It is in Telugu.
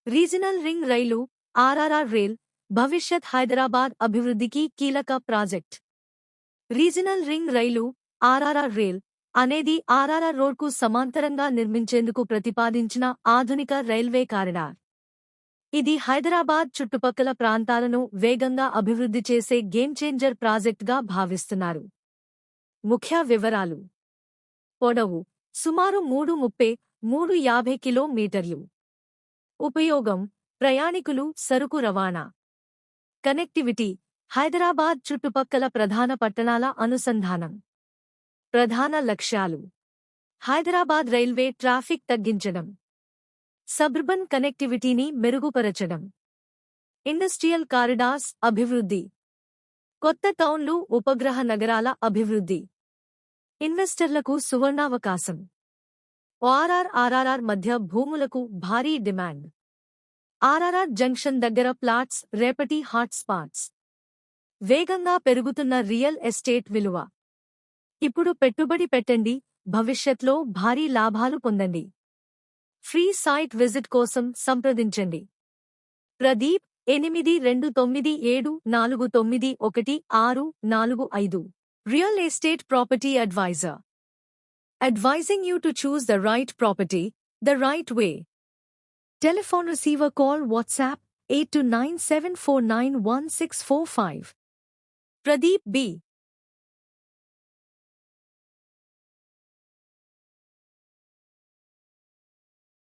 రీజనల్ రింగ్ రైలు ఆర్ఆర్ఆర్ రైల్ భవిష్యత్ హైదరాబాద్ అభివృద్ధికి కీలక ప్రాజెక్ట్. రీజనల్ రింగ్ రైలు ఆర్ఆర్ఆర్ రైల్ అనేది ఆర్ఆర్ఆర్ రోడ్కు సమాంతరంగా నిర్మించేందుకు ప్రతిపాదించిన ఆధునిక రైల్వే కారిడార్. ఇది హైదరాబాద్ చుట్టుపక్కల ప్రాంతాలను వేగంగా అభివృద్ధి చేసే గేమ్ చేంజర్ ప్రాజెక్ట్గా భావిస్తున్నారు. ముఖ్య వివరాలు: పొడవు సుమారు 350 కిలోమీటర్లు. ఉపయోగం: ప్రయాణికులు, సరుకు రవాణా. కనెక్టివిటీ: హైదరాబాద్ చుట్టుపక్కల ప్రధాన పట్టణాల అనుసంధానం. ప్రధాన లక్ష్యాలు: హైదరాబాద్ రైల్వే ట్రాఫిక్ తగ్గించడం, సబర్బన్ కనెక్టివిటీని మెరుగుపరచడం, ఇండస్ట్రియల్ కారిడార్స్ అభివృద్ధి, కొత్త టౌన్లు, ఉపగ్రహ నగరాల అభివృద్ధి, ఇన్వెస్టర్లకు సువర్ణావకాశం. ఆర్ఆర్ఆర్ మధ్య భూములకు భారీ డిమాండ్. ఆర్ఆర్ఆర్ జంక్షన్ దగ్గర ప్లాట్స్ రేపటి హాట్ స్పాట్స్. వేగంగా పెరుగుతున్న రియల్ ఎస్టేట్ విలువ. ఇప్పుడు పెట్టుబడి పెట్టండి, భవిష్యత్లో భారీ లాభాలు పొందండి. ఫ్రీ సైట్ విజిట్ కోసం సంప్రదించండి. Pradeep 8297491645. Real Estate Property Advisor. Advising you to choose the right property, the right way. Telephone receiver call WhatsApp 8297491645. Pradeep B.